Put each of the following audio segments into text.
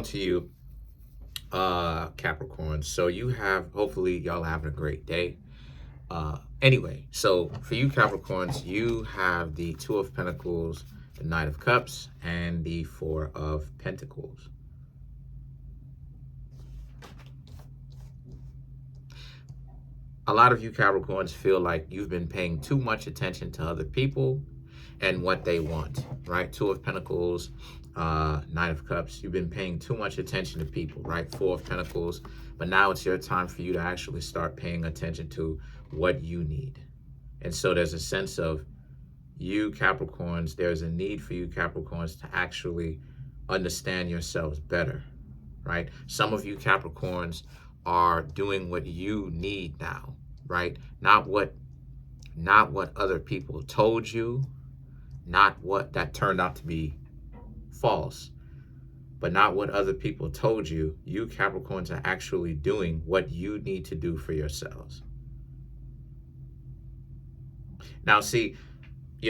To you, Capricorn. So you have, hopefully y'all having a great day. Anyway, so for you Capricorns, you have the Two of Pentacles, the Knight of Cups, and the Four of Pentacles. A lot of you Capricorns feel like you've been paying too much attention to other people and what they want, right? Two of Pentacles, Knight of Cups. You've been paying too much attention to people, right? Four of Pentacles. But now it's your time for you to actually start paying attention to what you need. And so there's a sense of you Capricorns, there's a need for you Capricorns to actually understand yourselves better, right? Some of you Capricorns are doing what you need now, right? Not what other people told you, not what that turned out to be false, but not what other people told you. You Capricorns are actually doing what you need to do for yourselves. Now, see,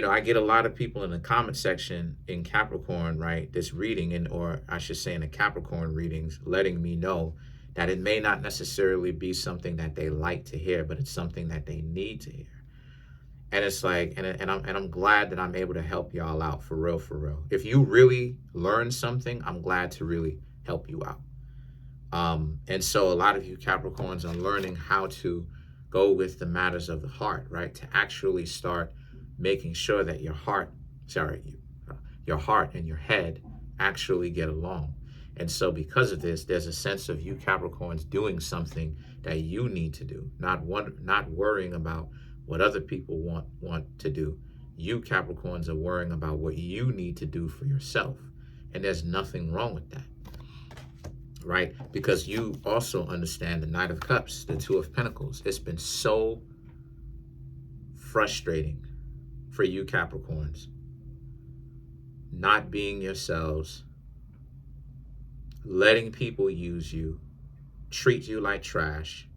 I get a lot of people in the comment section in Capricorn, right, this reading, or I should say in the Capricorn readings, letting me know that it may not necessarily be something that they like to hear, but it's something that they need to hear. And it's like, and I'm glad that I'm able to help y'all out for real, for real. If you really learn something, I'm glad to really help you out. And so a lot of you Capricorns are learning how to go with the matters of the heart, right? To actually start making sure that your heart and your head actually get along. And so because of this, there's a sense of you Capricorns doing something that you need to do, not worrying about what other people want to do. You Capricorns are worrying about what you need to do for yourself. And there's nothing wrong with that, right? Because you also understand the Knight of Cups, the Two of Pentacles. It's been so frustrating for you Capricorns not being yourselves, letting people use you, treat you like trash,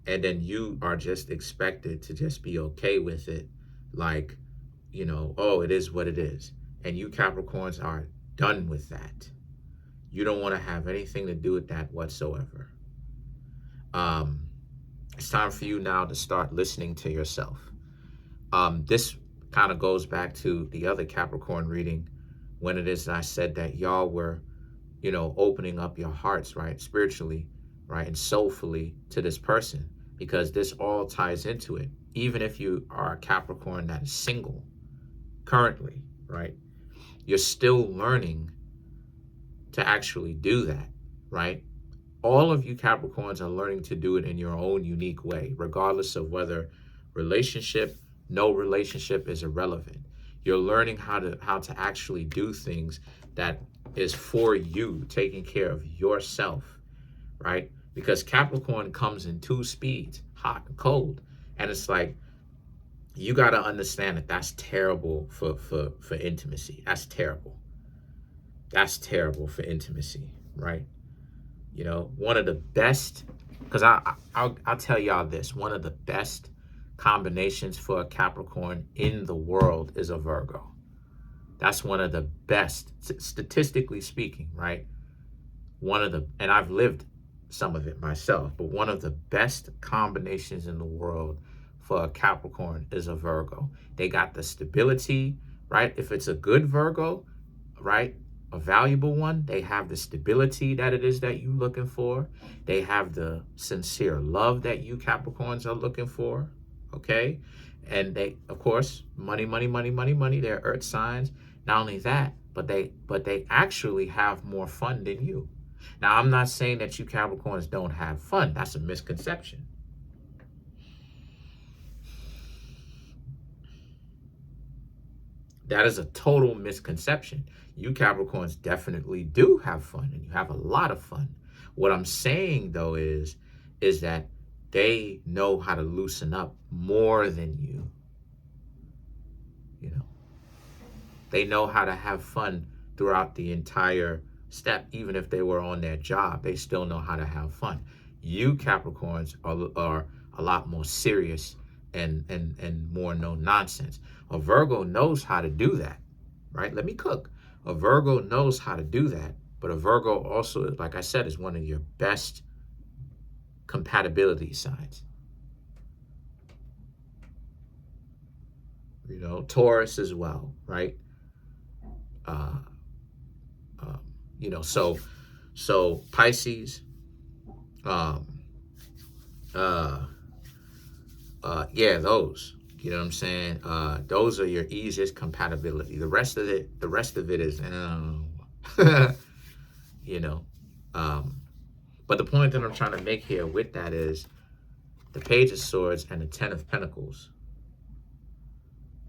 and then you are just expected to just be okay with it, like, oh, it is what it is. And you Capricorns are done with that. You don't want to have anything to do with that whatsoever. It's time for you now to start listening to yourself. This kind of goes back to the other Capricorn reading when it is that I said that y'all were, opening up your hearts, right, spiritually, right, and soulfully to this person, because this all ties into it. Even if you are a Capricorn that is single currently, right, you're still learning to actually do that, right? All of you Capricorns are learning to do it in your own unique way, regardless of whether no relationship is irrelevant. You're learning how to actually do things that is for you, taking care of yourself, right? Because Capricorn comes in two speeds, hot and cold. And it's like, you got to understand that that's terrible for intimacy. That's terrible. That's terrible for intimacy, right? One of the best, because I'll tell y'all this, one of the best combinations for a Capricorn in the world is a Virgo. That's one of the best, statistically speaking, right? And I've lived some of it myself, but one of the best combinations in the world for a Capricorn is a Virgo. They got the stability, right? If it's a good Virgo, right, a valuable one, they have the stability that it is that you're looking for. They have the sincere love that you Capricorns are looking for, okay? And they, of course, money, they're earth signs. Not only that, but they actually have more fun than you. Now, I'm not saying that you Capricorns don't have fun. That's a misconception. That is a total misconception. You Capricorns definitely do have fun, and you have a lot of fun. What I'm saying, though, is that they know how to loosen up more than you. They know how to have fun throughout the entire step. Even if they were on their job, they still know how to have fun. You Capricorns are a lot more serious and more no nonsense. A Virgo knows how to do that, right? Let me cook. A Virgo knows how to do that, But a Virgo also, like I said, is one of your best compatibility signs. You know, Taurus as well, right? Uh, you know, so Pisces, um, yeah, those. You know what I'm saying? Those are your easiest compatibility. The rest of it is, you know. But the point that I'm trying to make here with that is the Page of Swords and the Ten of Pentacles.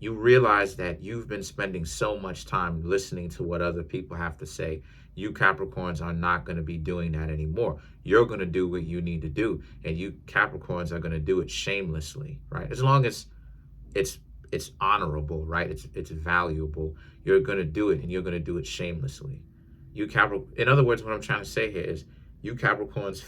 You realize that you've been spending so much time listening to what other people have to say. You Capricorns are not going to be doing that anymore. You're going to do what you need to do, and you Capricorns are going to do it shamelessly, right? As long as it's honorable, right? It's valuable. You're going to do it, and you're going to do it shamelessly. You in other words, what I'm trying to say here is you Capricorns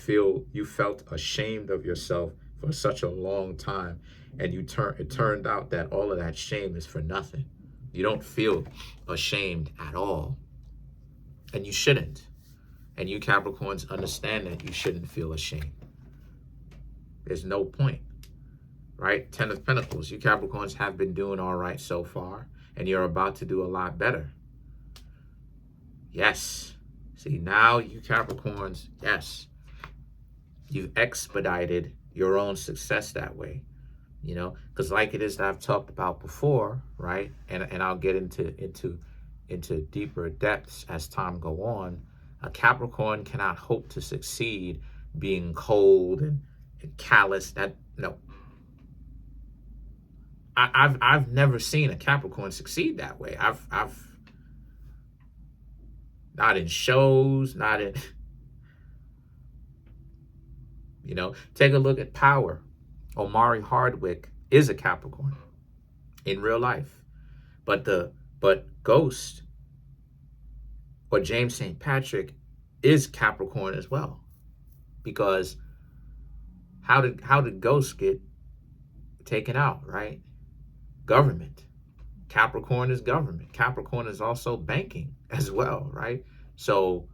you felt ashamed of yourself for such a long time, and it turned out that all of that shame is for nothing. You don't feel ashamed at all, and you shouldn't. And you Capricorns understand that you shouldn't feel ashamed. There's no point, right? Ten of Pentacles. You Capricorns have been doing all right so far, and you're about to do a lot better. Yes. See, now you Capricorns, yes, you've expedited your own success that way, you know, because like it is that I've talked about before, right? And I'll get into deeper depths as time go on. A Capricorn cannot hope to succeed being cold and callous. That no. I've never seen a Capricorn succeed that way. I've not in shows, not in, you know, take a look at Power. Omari Hardwick is a Capricorn in real life. But Ghost or James St. Patrick is Capricorn as well. Because how did Ghost get taken out, right? Government. Capricorn is government. Capricorn is also banking as well, right? So,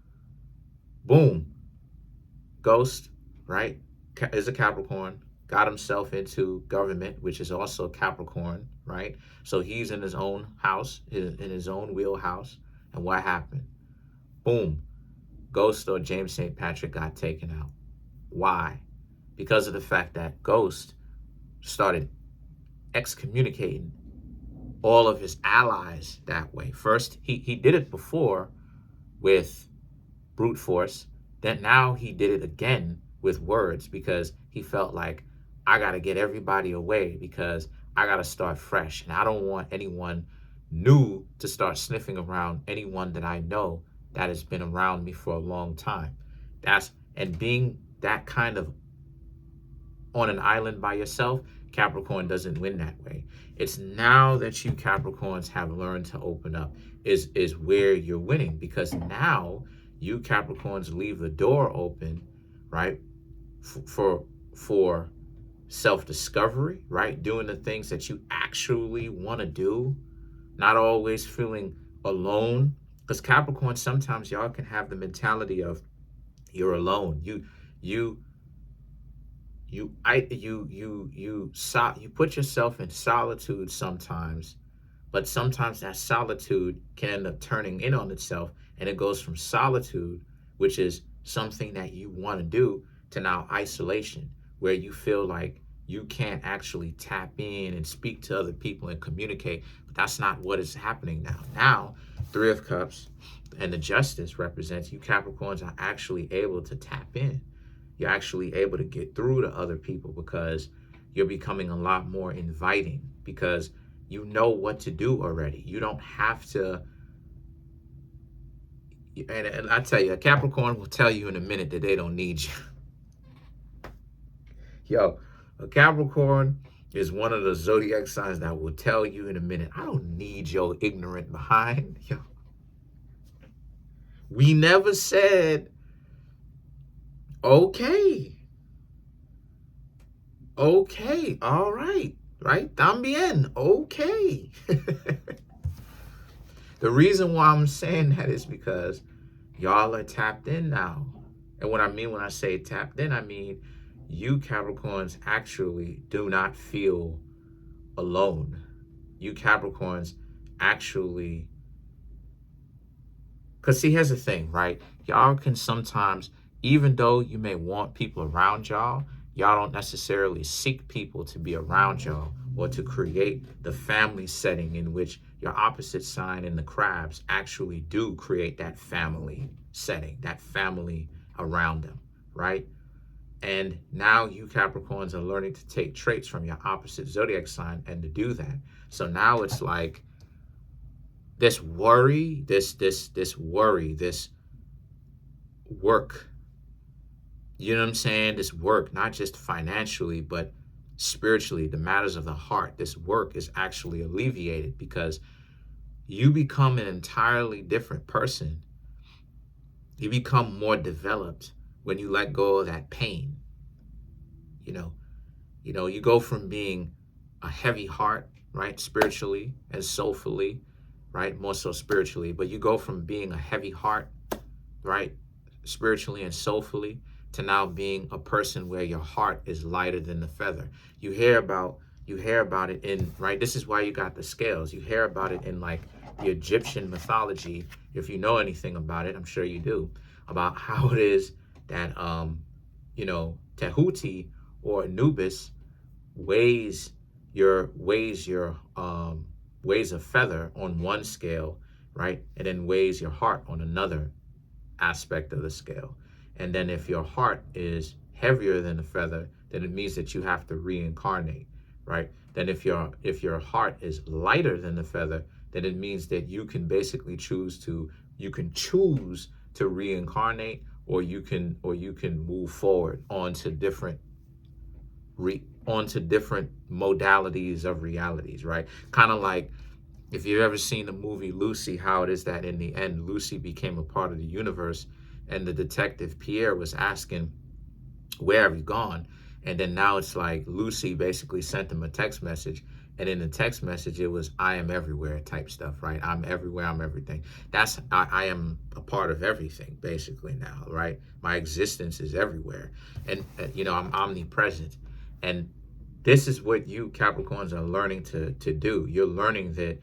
boom, Ghost, right, is a Capricorn, got himself into government, which is also Capricorn, right? So he's in his own house, in his own wheelhouse. And what happened? Boom, Ghost or James St. Patrick got taken out. Why? Because of the fact that Ghost started excommunicating all of his allies that way. First, he did it before with brute force. Then now he did it again with words because he felt like, I got to get everybody away because I got to start fresh. And I don't want anyone new to start sniffing around anyone that I know that has been around me for a long time. And being that kind of on an island by yourself, Capricorn doesn't win that way. It's now that you Capricorns have learned to open up is where you're winning, because now you Capricorns leave the door open, right, for self-discovery, right, doing the things that you actually want to do, not always feeling alone, because Capricorn, sometimes y'all can have the mentality of you're alone. You put yourself in solitude sometimes, but sometimes that solitude can end up turning in on itself, and it goes from solitude, which is something that you want to do, to now isolation, where you feel like you can't actually tap in and speak to other people and communicate. But that's not what is happening now. Now, Three of Cups and the Justice represents you Capricorns are actually able to tap in. You're actually able to get through to other people because you're becoming a lot more inviting, because you know what to do already. You don't have to. And I tell you, a Capricorn will tell you in a minute that they don't need you. Yo, a Capricorn is one of the zodiac signs that will tell you in a minute, I don't need your ignorant behind. Yo, we never said, okay, all right, también, okay. The reason why I'm saying that is because Y'all are tapped in now. And what I mean when I say tapped in, I mean you Capricorns actually do not feel alone. You Capricorns actually, because see, here's the thing, right? Y'all can sometimes, even though you may want people around y'all, y'all don't necessarily seek people to be around y'all or to create the family setting in which your opposite sign in the crabs actually do create that family setting, that family around them, right? And now you Capricorns are learning to take traits from your opposite zodiac sign and to do that. So now it's like this worry, this worry, this work. You know what I'm saying? This work, not just financially, but spiritually, the matters of the heart. This work is actually alleviated because you become an entirely different person. You become more developed when you let go of that pain. You go from being a heavy heart, right, spiritually and soulfully, right, more so spiritually, but you go from being a heavy heart, right, spiritually and soulfully, to now being a person where your heart is lighter than the feather. You hear about it in, right, this is why you got the scales. You hear about it in like the Egyptian mythology. If you know anything about it, I'm sure you do, about how it is that Tehuti or Anubis weighs a feather on one scale, right, and then weighs your heart on another aspect of the scale. And then if your heart is heavier than the feather, then it means that you have to reincarnate, right? Then if your heart is lighter than the feather, then it means that you can basically choose to reincarnate, or you can move forward onto different modalities of realities, right? Kind of like if you've ever seen the movie Lucy, how it is that in the end, Lucy became a part of the universe, and the detective Pierre was asking, where have you gone? And then now it's like Lucy basically sent him a text message, and in the text message, it was, I am everywhere type stuff, right? I'm everywhere, I'm everything. I am a part of everything, basically now, right? My existence is everywhere. And, I'm omnipresent. And this is what you Capricorns are learning to do. You're learning that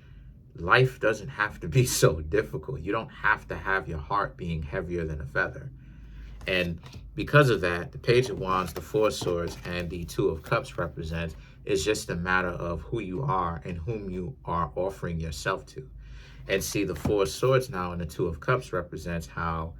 life doesn't have to be so difficult. You don't have to have your heart being heavier than a feather. And because of that, the Page of Wands, the Four of Swords, and the Two of Cups represent is just a matter of who you are and whom you are offering yourself to. And see, the Four of Swords now and the Two of Cups represents how,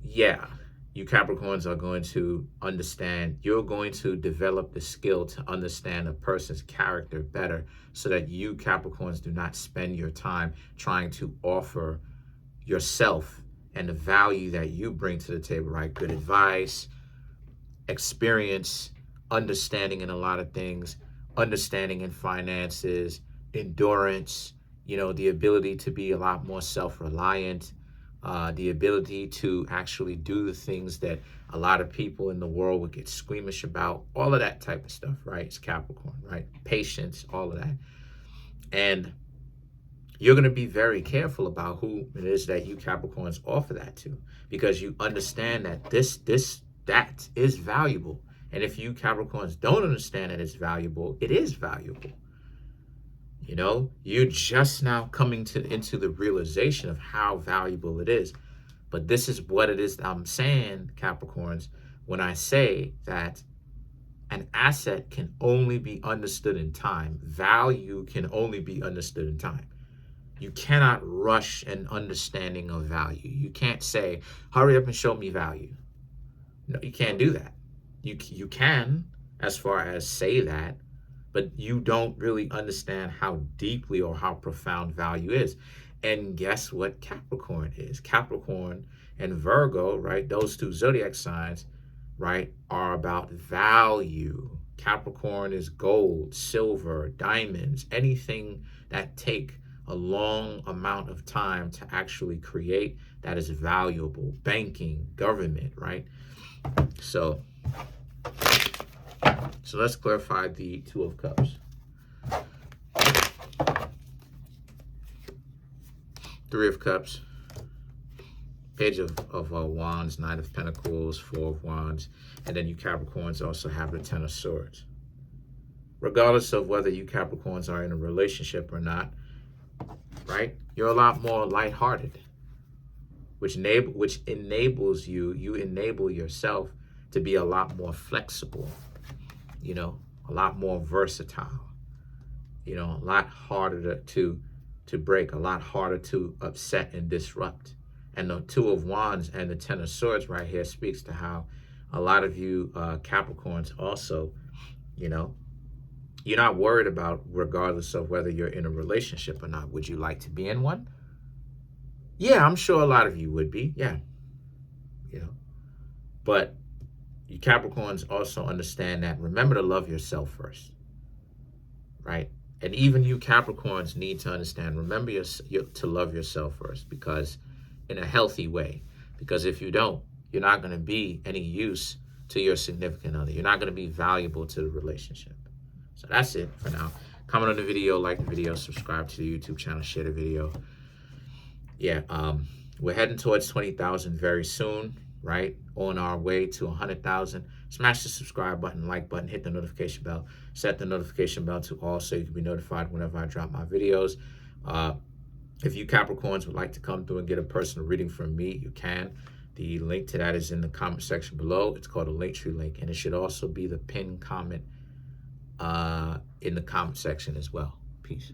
you Capricorns are going to understand, you're going to develop the skill to understand a person's character better, so that you Capricorns do not spend your time trying to offer yourself and the value that you bring to the table, right? Good advice, experience, understanding in a lot of things, understanding in finances, endurance, the ability to be a lot more self-reliant, the ability to actually do the things that a lot of people in the world would get squeamish about, all of that type of stuff, right? It's Capricorn, right? Patience, all of that. And you're going to be very careful about who it is that you Capricorns offer that to, because you understand that that is valuable. And if you Capricorns don't understand that it's valuable, it is valuable. You're just now coming into the realization of how valuable it is. But this is what it is that I'm saying, Capricorns, when I say that an asset can only be understood in time. Value can only be understood in time. You cannot rush an understanding of value. You can't say, hurry up and show me value. No, you can't do that. You can, as far as say that, but you don't really understand how deeply or how profound value is. And guess what Capricorn is? Capricorn and Virgo, right? Those two zodiac signs, right, are about value. Capricorn is gold, silver, diamonds, anything that take a long amount of time to actually create that is valuable. Banking, government, right? So let's clarify the Two of Cups. Three of Cups. Page of Wands, Knight of Pentacles, Four of Wands, and then you Capricorns also have the Ten of Swords. Regardless of whether you Capricorns are in a relationship or not, right? You're a lot more lighthearted, which enables you enable yourself to be a lot more flexible, you know, a lot more versatile, you know, a lot harder to break, a lot harder to upset and disrupt. And the Two of Wands and the Ten of Swords right here speaks to how a lot of you Capricorns also, you know, you're not worried about regardless of whether you're in a relationship or not. Would you like to be in one? Yeah, I'm sure a lot of you would be. Yeah, you know. But you Capricorns also understand that. Remember to love yourself first, right? And even you Capricorns need to understand, remember to love yourself first, because in a healthy way. Because if you don't, you're not going to be any use to your significant other. You're not going to be valuable to the relationship. So that's it for now. Comment on the video, like the video, subscribe to the YouTube channel, share the video. Yeah, we're heading towards 20,000 very soon, right? On our way to 100,000. Smash the subscribe button, like button, hit the notification bell, set the notification bell to all so you can be notified whenever I drop my videos. If you Capricorns would like to come through and get a personal reading from me, you can. The link to that is in the comment section below. It's called a Linktree link, and it should also be the pinned comment in the comment section as well. Peace.